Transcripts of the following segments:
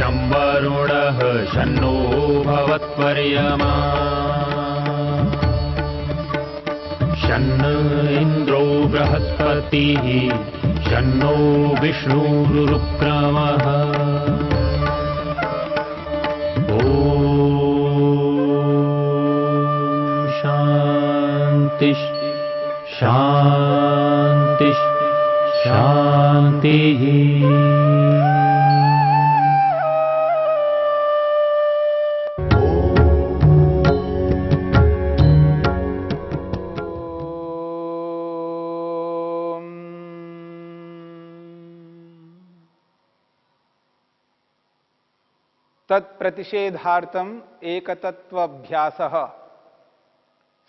शं वरुणः शन्नो भवत्वर्यमा शन्न इन्द्रो बृहस्पतिः शन्नो विष्णुरुक्रमः ॐ शान्ति शान्ति शान्तिः। तत्प्रतिषेधार्थम एकतत्वाभ्यासः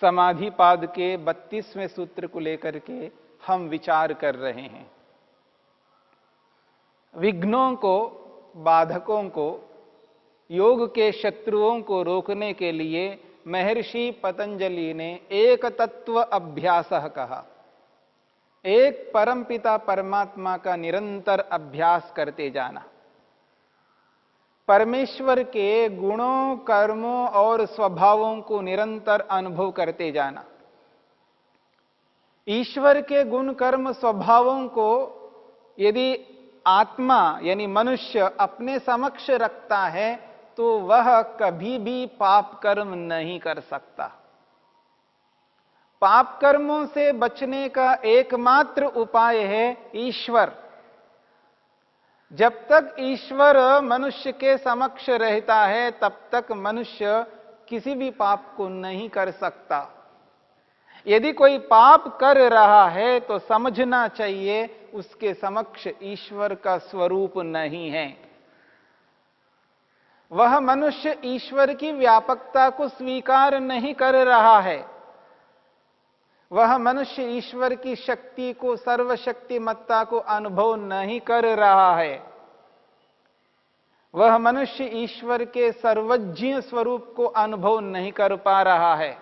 समाधिपाद के 32वें सूत्र को लेकर के हम विचार कर रहे हैं। विघ्नों को, बाधकों को, योग के शत्रुओं को रोकने के लिए महर्षि पतंजलि ने एक तत्व अभ्यासः कहा। एक परमपिता परमात्मा का निरंतर अभ्यास करते जाना, परमेश्वर के गुणों, कर्मों और स्वभावों को निरंतर अनुभव करते जाना। ईश्वर के गुण, कर्म, स्वभावों को यदि आत्मा यानी मनुष्य अपने समक्ष रखता है तो वह कभी भी पाप कर्म नहीं कर सकता। पाप कर्मों से बचने का एकमात्र उपाय है ईश्वर। जब तक ईश्वर मनुष्य के समक्ष रहता है तब तक मनुष्य किसी भी पाप को नहीं कर सकता। यदि कोई पाप कर रहा है तो समझना चाहिए उसके समक्ष ईश्वर का स्वरूप नहीं है। वह मनुष्य ईश्वर की व्यापकता को स्वीकार नहीं कर रहा है। वह मनुष्य ईश्वर की शक्ति को, सर्वशक्तिमत्ता को अनुभव नहीं कर रहा है। वह मनुष्य ईश्वर के सर्वज्ञ स्वरूप को अनुभव नहीं कर पा रहा है।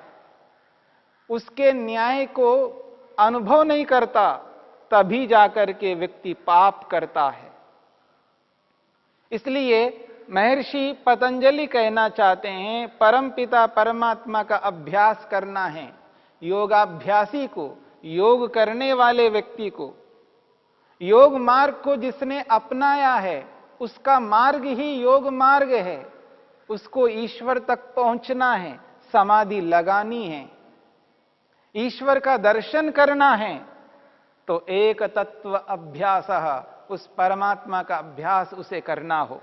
उसके न्याय को अनुभव नहीं करता, तभी जाकर के व्यक्ति पाप करता है। इसलिए महर्षि पतंजलि कहना चाहते हैं, परमपिता परमात्मा का अभ्यास करना है। योगाभ्यासी को, योग करने वाले व्यक्ति को, योग मार्ग को जिसने अपनाया है उसका मार्ग ही योग मार्ग है। उसको ईश्वर तक पहुंचना है, समाधि लगानी है, ईश्वर का दर्शन करना है, तो एक तत्व अभ्यासः, उस परमात्मा का अभ्यास उसे करना हो।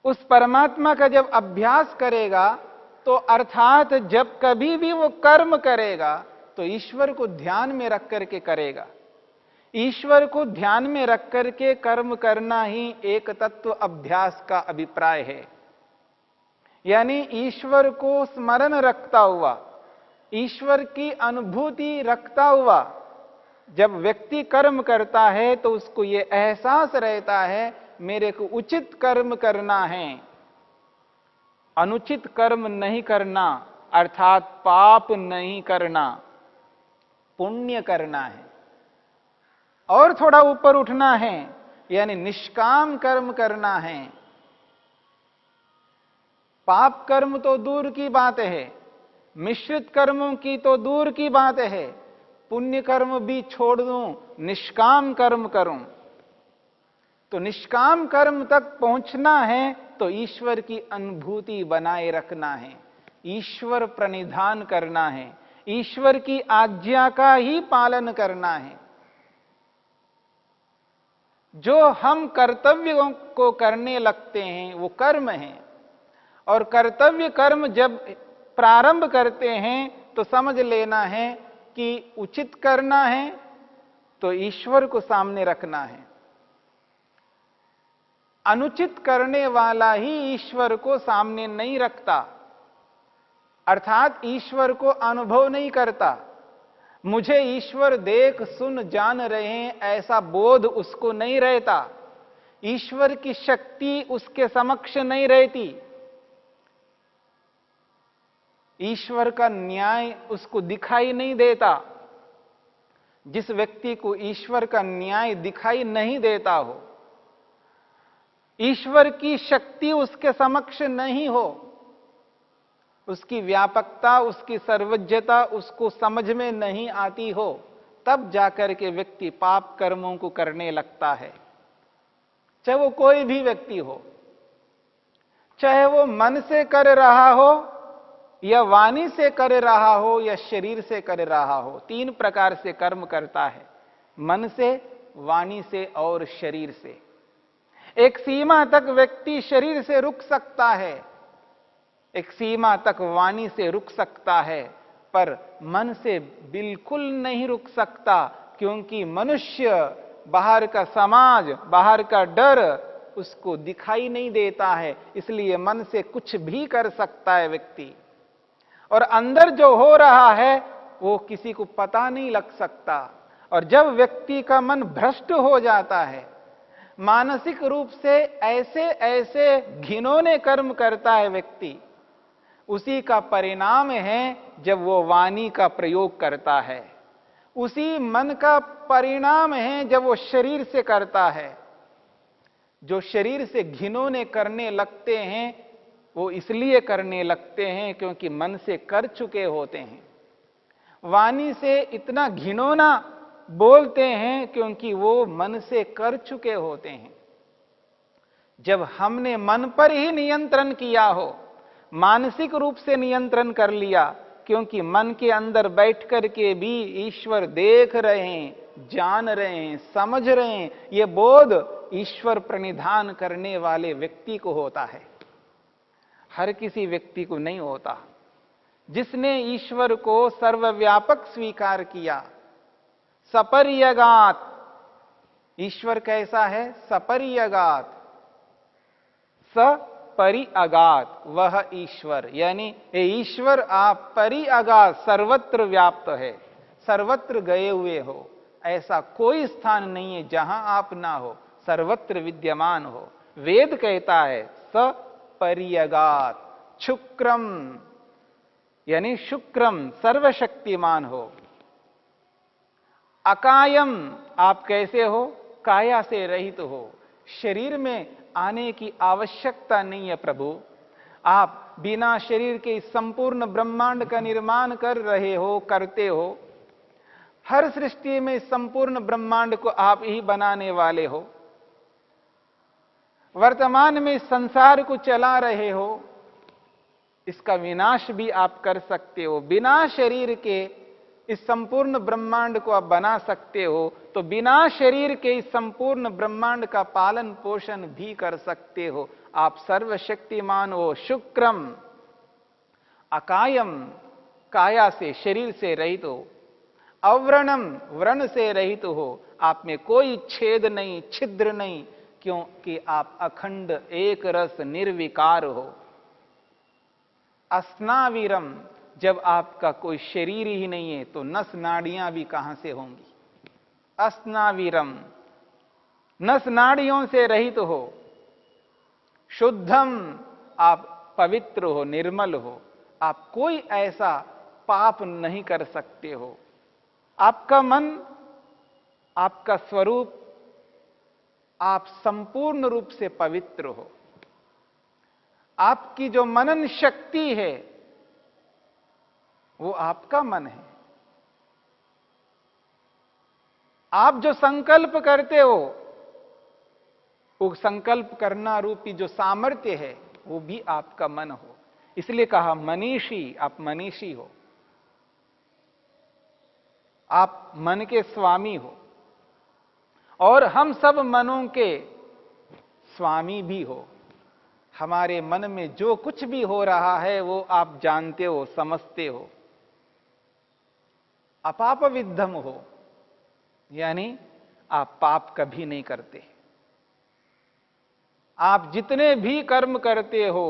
उस परमात्मा का जब अभ्यास करेगा तो अर्थात जब कभी भी वो कर्म करेगा तो ईश्वर को ध्यान में रख करके करेगा। ईश्वर को ध्यान में रख करके कर्म करना ही एक तत्व अभ्यास का अभिप्राय है। यानी ईश्वर को स्मरण रखता हुआ, ईश्वर की अनुभूति रखता हुआ जब व्यक्ति कर्म करता है तो उसको यह एहसास रहता है मेरे को उचित कर्म करना है, अनुचित कर्म नहीं करना, अर्थात पाप नहीं करना, पुण्य करना है और थोड़ा ऊपर उठना है, यानी निष्काम कर्म करना है। पाप कर्म तो दूर की बात है, मिश्रित कर्मों की तो दूर की बात है, पुण्य कर्म भी छोड़ दूं, निष्काम कर्म करूं। तो निष्काम कर्म तक पहुंचना है तो ईश्वर की अनुभूति बनाए रखना है, ईश्वर प्रणिधान करना है, ईश्वर की आज्ञा का ही पालन करना है। जो हम कर्तव्यों को करने लगते हैं वो कर्म है, और कर्तव्य कर्म जब प्रारंभ करते हैं तो समझ लेना है कि उचित करना है तो ईश्वर को सामने रखना है। अनुचित करने वाला ही ईश्वर को सामने नहीं रखता, अर्थात ईश्वर को अनुभव नहीं करता। मुझे ईश्वर देख सुन जान रहे हैं ऐसा बोध उसको नहीं रहता, ईश्वर की शक्ति उसके समक्ष नहीं रहती, ईश्वर का न्याय उसको दिखाई नहीं देता। जिस व्यक्ति को ईश्वर का न्याय दिखाई नहीं देता हो, ईश्वर की शक्ति उसके समक्ष नहीं हो, उसकी व्यापकता, उसकी सर्वज्ञता उसको समझ में नहीं आती हो, तब जाकर के व्यक्ति पाप कर्मों को करने लगता है। चाहे वो कोई भी व्यक्ति हो, चाहे वो मन से कर रहा हो या वाणी से कर रहा हो या शरीर से कर रहा हो। 3 प्रकार से कर्म करता है, मन से, वाणी से और शरीर से। एक सीमा तक व्यक्ति शरीर से रुक सकता है, एक सीमा तक वाणी से रुक सकता है, पर मन से बिल्कुल नहीं रुक सकता, क्योंकि मनुष्य, बाहर का समाज, बाहर का डर उसको दिखाई नहीं देता है, इसलिए मन से कुछ भी कर सकता है व्यक्ति, और अंदर जो हो रहा है वो किसी को पता नहीं लग सकता। और जब व्यक्ति का मन भ्रष्ट हो जाता है, मानसिक रूप से ऐसे ऐसे घिनौने कर्म करता है व्यक्ति, उसी का परिणाम है जब वो वाणी का प्रयोग करता है, उसी मन का परिणाम है जब वो शरीर से करता है। जो शरीर से घिनौने करने लगते हैं वो इसलिए करने लगते हैं क्योंकि मन से कर चुके होते हैं। वाणी से इतना घिनौना बोलते हैं क्योंकि वो मन से कर चुके होते हैं। जब हमने मन पर ही नियंत्रण किया हो, मानसिक रूप से नियंत्रण कर लिया, क्योंकि मन के अंदर बैठ करके भी ईश्वर देख रहे हैं, जान रहे हैं, समझ रहे हैं, ये बोध ईश्वर प्रणिधान करने वाले व्यक्ति को होता है, हर किसी व्यक्ति को नहीं होता। जिसने ईश्वर को सर्वव्यापक स्वीकार किया, सपर्यगात, ईश्वर कैसा है? सपर्यगात, सपरिअगात, वह ईश्वर, यानी हे ईश्वर आप परिअगात, सर्वत्र व्याप्त है, सर्वत्र गए हुए हो, ऐसा कोई स्थान नहीं है जहां आप ना हो, सर्वत्र विद्यमान हो। वेद कहता है सपरिअगात, शुक्रम, यानी शुक्रम, सर्वशक्तिमान हो। अकायम, आप कैसे हो? काया से रहित हो, शरीर में आने की आवश्यकता नहीं है प्रभु, आप बिना शरीर के संपूर्ण ब्रह्मांड का निर्माण कर रहे हो, करते हो। हर सृष्टि में संपूर्ण ब्रह्मांड को आप ही बनाने वाले हो, वर्तमान में संसार को चला रहे हो, इसका विनाश भी आप कर सकते हो। बिना शरीर के इस संपूर्ण ब्रह्मांड को आप बना सकते हो, तो बिना शरीर के इस संपूर्ण ब्रह्मांड का पालन पोषण भी कर सकते हो। आप सर्वशक्तिमान हो। शुक्रम, अकायम, काया से, शरीर से रहित हो। अव्रणम, व्रण से रहित हो, आप में कोई छेद नहीं, छिद्र नहीं, क्योंकि आप अखंड एक रस निर्विकार हो। अस्नावीरम, जब आपका कोई शरीर ही नहीं है तो नस नाड़ियां भी कहां से होंगी? अस्नावीरम, नस नाड़ियों से रहित हो। शुद्धम, आप पवित्र हो, निर्मल हो, आप कोई ऐसा पाप नहीं कर सकते हो। आपका मन, आपका स्वरूप, आप संपूर्ण रूप से पवित्र हो। आपकी जो मनन शक्ति है वो आपका मन है। आप जो संकल्प करते हो, वो संकल्प करना रूपी जो सामर्थ्य है वो भी आपका मन हो। इसलिए कहा मनीषी, आप मनीषी हो, आप मन के स्वामी हो, और हम सब मनों के स्वामी भी हो। हमारे मन में जो कुछ भी हो रहा है वो आप जानते हो, समझते हो। अपाप विद्धम हो, यानी आप पाप कभी नहीं करते। आप जितने भी कर्म करते हो,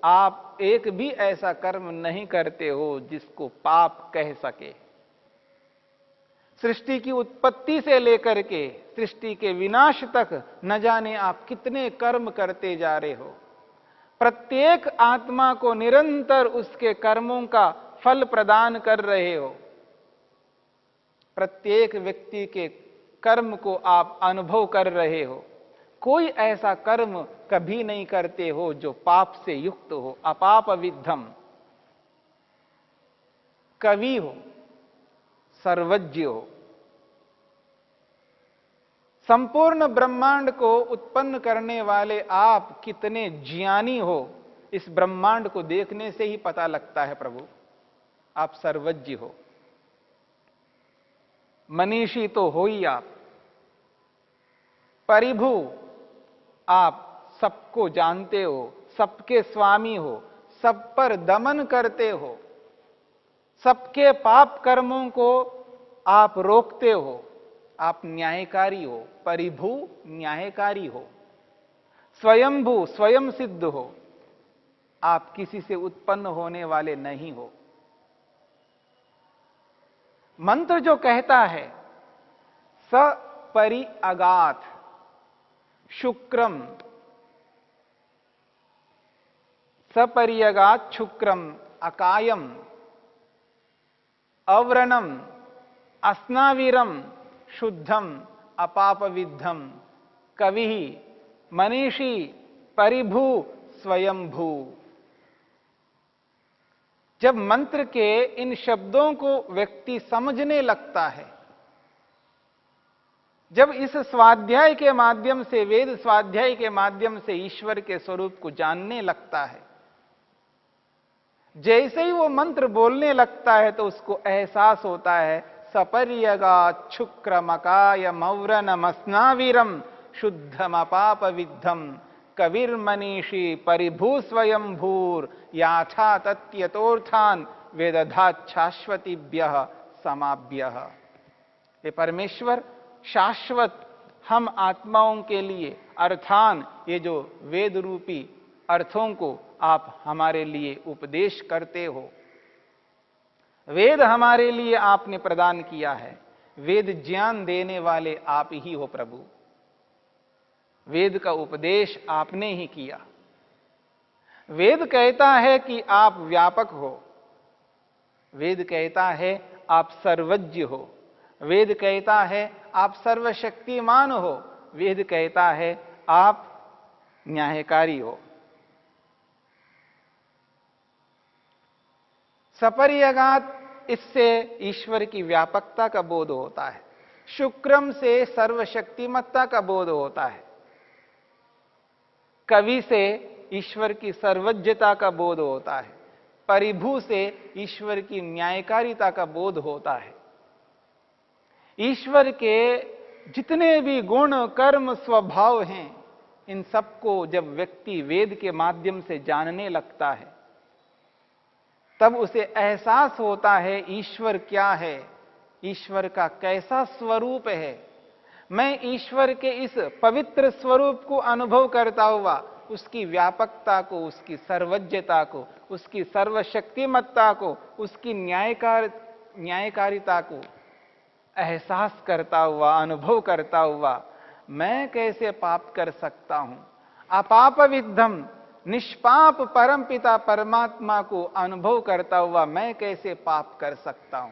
आप एक भी ऐसा कर्म नहीं करते हो जिसको पाप कह सके। सृष्टि की उत्पत्ति से लेकर के सृष्टि के विनाश तक न जाने आप कितने कर्म करते जा रहे हो। प्रत्येक आत्मा को निरंतर उसके कर्मों का फल प्रदान कर रहे हो। प्रत्येक व्यक्ति के कर्म को आप अनुभव कर रहे हो। कोई ऐसा कर्म कभी नहीं करते हो जो पाप से युक्त हो, अपाप विद्धम। कवि हो, सर्वज्ञ हो, संपूर्ण ब्रह्मांड को उत्पन्न करने वाले आप कितने ज्ञानी हो, इस ब्रह्मांड को देखने से ही पता लगता है प्रभु। आप सर्वज्ञ हो, मनीषी तो हो ही आप, परिभु आप सबको जानते हो, सबके स्वामी हो, सब पर दमन करते हो, सबके पाप कर्मों को आप रोकते हो, आप न्यायकारी हो, परिभू न्यायकारी हो, स्वयंभू स्वयं सिद्ध हो, आप किसी से उत्पन्न होने वाले नहीं हो। मंत्र जो कहता है सपरि अगाथ शुक्रम, सपरियगात शुक्रम अकायम अव्रणम अस्नावीरम शुद्धम अपाप विद्धम कवि मनीषी परिभू स्वयंभू। जब मंत्र के इन शब्दों को व्यक्ति समझने लगता है, जब इस स्वाध्याय के माध्यम से, वेद स्वाध्याय के माध्यम से ईश्वर के स्वरूप को जानने लगता है, जैसे ही वो मंत्र बोलने लगता है तो उसको एहसास होता है सपर्यगा शुक्रमकाय मौरनमस्नावीरम शुद्धम अपाप विद्धम कविर्मनीषी परिभू स्वयंभूर याथा तत्यतोर्थान वेदधात शाश्वतीभ्यः समाभ्यः। ये परमेश्वर शाश्वत हम आत्माओं के लिए अर्थान ये जो वेद रूपी अर्थों को आप हमारे लिए उपदेश करते हो, वेद हमारे लिए आपने प्रदान किया है, वेद ज्ञान देने वाले आप ही हो प्रभु। वेद का उपदेश आपने ही किया। वेद कहता है कि आप व्यापक हो, वेद कहता है आप सर्वज्ञ हो, वेद कहता है आप सर्वशक्तिमान हो, वेद कहता है आप न्यायकारी हो। सपर्यगात, इससे ईश्वर की व्यापकता का बोध होता है। शुक्रम से सर्वशक्तिमत्ता का बोध होता है। कवि से ईश्वर की सर्वज्ञता का बोध होता है। परिभू से ईश्वर की न्यायकारिता का बोध होता है। ईश्वर के जितने भी गुण कर्म स्वभाव हैं, इन सबको जब व्यक्ति वेद के माध्यम से जानने लगता है, तब उसे एहसास होता है ईश्वर क्या है, ईश्वर का कैसा स्वरूप है। मैं ईश्वर के इस पवित्र स्वरूप को अनुभव करता हुआ उसकी व्यापकता को, उसकी सर्वज्ञता को, उसकी सर्वशक्तिमत्ता को, उसकी न्यायकारिता को एहसास करता हुआ, अनुभव करता हुआ मैं कैसे पाप कर सकता हूं। अपाप विद्धम, निष्पाप परमपिता परमात्मा को अनुभव करता हुआ मैं कैसे पाप कर सकता हूं।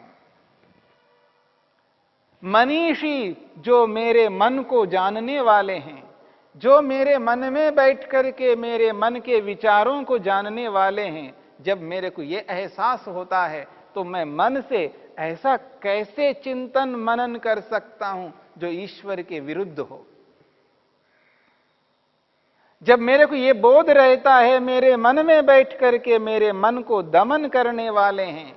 मनीषी, जो मेरे मन को जानने वाले हैं, जो मेरे मन में बैठ करके मेरे मन के विचारों को जानने वाले हैं, जब मेरे को यह एहसास होता है तो मैं मन से ऐसा कैसे चिंतन मनन कर सकता हूं जो ईश्वर के विरुद्ध हो। जब मेरे को यह बोध रहता है मेरे मन में बैठ करके मेरे मन को दमन करने वाले हैं,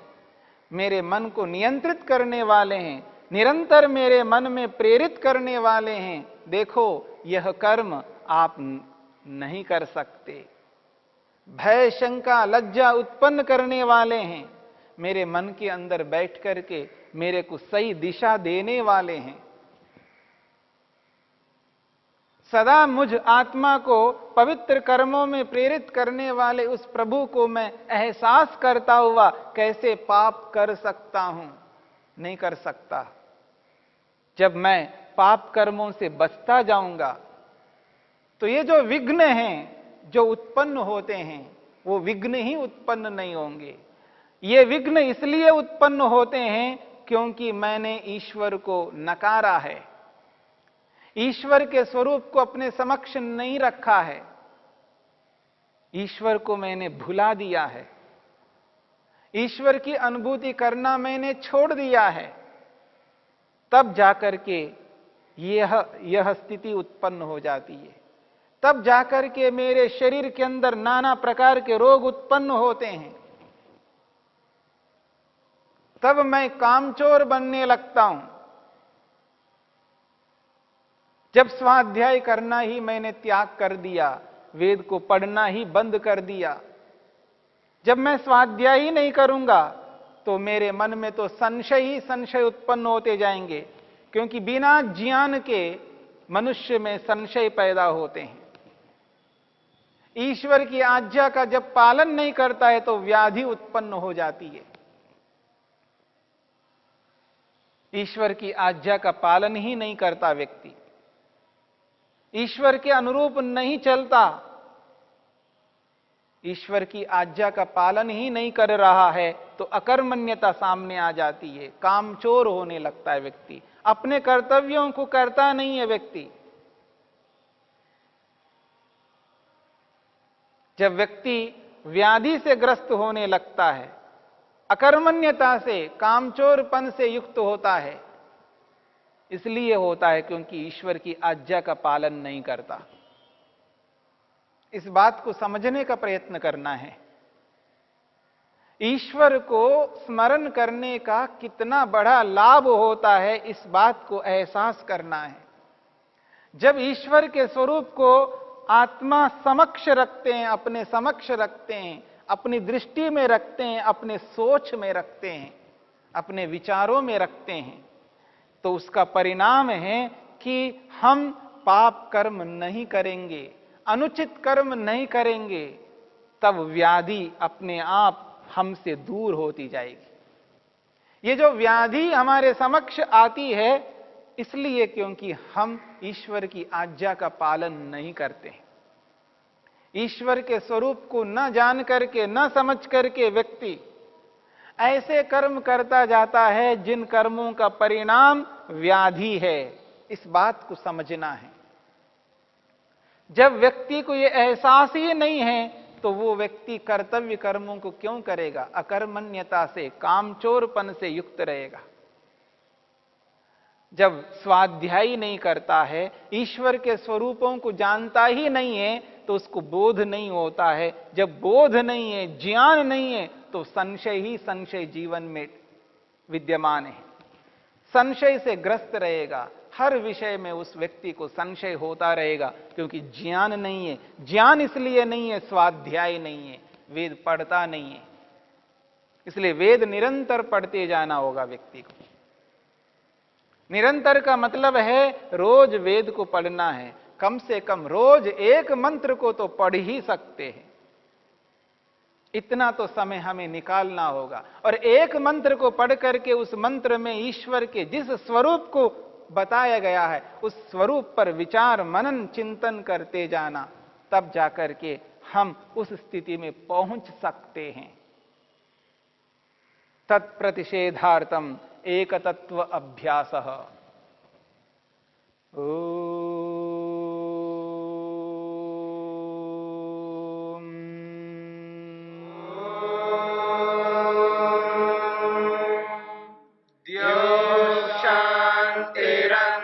मेरे मन को नियंत्रित करने वाले हैं, निरंतर मेरे मन में प्रेरित करने वाले हैं, देखो यह कर्म आप नहीं कर सकते। भय शंका लज्जा उत्पन्न करने वाले हैं, मेरे मन के अंदर बैठ करके मेरे को सही दिशा देने वाले हैं। सदा मुझ आत्मा को पवित्र कर्मों में प्रेरित करने वाले उस प्रभु को मैं एहसास करता हुआ कैसे पाप कर सकता हूं? नहीं कर सकता। जब मैं पाप कर्मों से बचता जाऊंगा तो ये जो विघ्न हैं जो उत्पन्न होते हैं वो विघ्न ही उत्पन्न नहीं होंगे। ये विघ्न इसलिए उत्पन्न होते हैं क्योंकि मैंने ईश्वर को नकारा है। ईश्वर के स्वरूप को अपने समक्ष नहीं रखा है, ईश्वर को मैंने भुला दिया है, ईश्वर की अनुभूति करना मैंने छोड़ दिया है, तब जाकर के यह स्थिति उत्पन्न हो जाती है। तब जाकर के मेरे शरीर के अंदर नाना प्रकार के रोग उत्पन्न होते हैं। तब मैं कामचोर बनने लगता हूं। जब स्वाध्याय करना ही मैंने त्याग कर दिया, वेद को पढ़ना ही बंद कर दिया, जब मैं स्वाध्याय ही नहीं करूंगा तो मेरे मन में तो संशय ही संशय उत्पन्न होते जाएंगे, क्योंकि बिना ज्ञान के मनुष्य में संशय पैदा होते हैं। ईश्वर की आज्ञा का जब पालन नहीं करता है तो व्याधि उत्पन्न हो जाती है। ईश्वर की आज्ञा का पालन ही नहीं करता व्यक्ति, ईश्वर के अनुरूप नहीं चलता, ईश्वर की आज्ञा का पालन ही नहीं कर रहा है तो अकर्मण्यता सामने आ जाती है, कामचोर होने लगता है व्यक्ति, अपने कर्तव्यों को करता नहीं है व्यक्ति। जब व्यक्ति व्याधि से ग्रस्त होने लगता है, अकर्मण्यता से, कामचोरपन से युक्त होता है, इसलिए होता है क्योंकि ईश्वर की आज्ञा का पालन नहीं करता। इस बात को समझने का प्रयत्न करना है। ईश्वर को स्मरण करने का कितना बड़ा लाभ होता है, इस बात को एहसास करना है। जब ईश्वर के स्वरूप को आत्मा समक्ष रखते हैं, अपने समक्ष रखते हैं, अपनी दृष्टि में रखते हैं, अपने सोच में रखते हैं, अपने विचारों में रखते हैं, तो उसका परिणाम है कि हम पाप कर्म नहीं करेंगे, अनुचित कर्म नहीं करेंगे, तब व्याधि अपने आप हमसे दूर होती जाएगी। ये जो व्याधि हमारे समक्ष आती है इसलिए क्योंकि हम ईश्वर की आज्ञा का पालन नहीं करते। ईश्वर के स्वरूप को न जान करके, न समझ करके व्यक्ति ऐसे कर्म करता जाता है जिन कर्मों का परिणाम व्याधि है। इस बात को समझना है। जब व्यक्ति को यह एहसास ही नहीं है तो वो व्यक्ति कर्तव्य कर्मों को क्यों करेगा? अकर्मण्यता से, कामचोरपन से युक्त रहेगा। जब स्वाध्याय नहीं करता है, ईश्वर के स्वरूपों को जानता ही नहीं है तो उसको बोध नहीं होता है। जब बोध नहीं है, ज्ञान नहीं है, तो संशय ही संशय जीवन में विद्यमान है। संशय से ग्रस्त रहेगा, हर विषय में उस व्यक्ति को संशय होता रहेगा, क्योंकि ज्ञान नहीं है। ज्ञान इसलिए नहीं है, स्वाध्याय नहीं है, वेद पढ़ता नहीं है। इसलिए वेद निरंतर पढ़ते जाना होगा व्यक्ति को। निरंतर का मतलब है रोज वेद को पढ़ना है, कम से कम रोज एक मंत्र को तो पढ़ ही सकते हैं। इतना तो समय हमें निकालना होगा, और एक मंत्र को पढ़ करके उस मंत्र में ईश्वर के जिस स्वरूप को बताया गया है उस स्वरूप पर विचार मनन चिंतन करते जाना, तब जाकर के हम उस स्थिति में पहुंच सकते हैं। तत्प्रतिषेधार्थम एक तत्व अभ्यासः।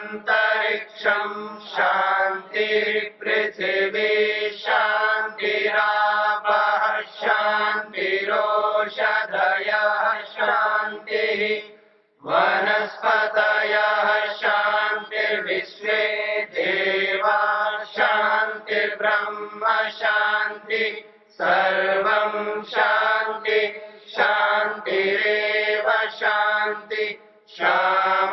शांतिरंतरिक्षं शांतिर्पृथिवी शांतिरापः शांतिरोषधयः शांतिः वनस्पतयः शांतिर्विश्वे देवा शांतिर्ब्रह्म शांति सर्वं शांति शांतिरेव शांति शाम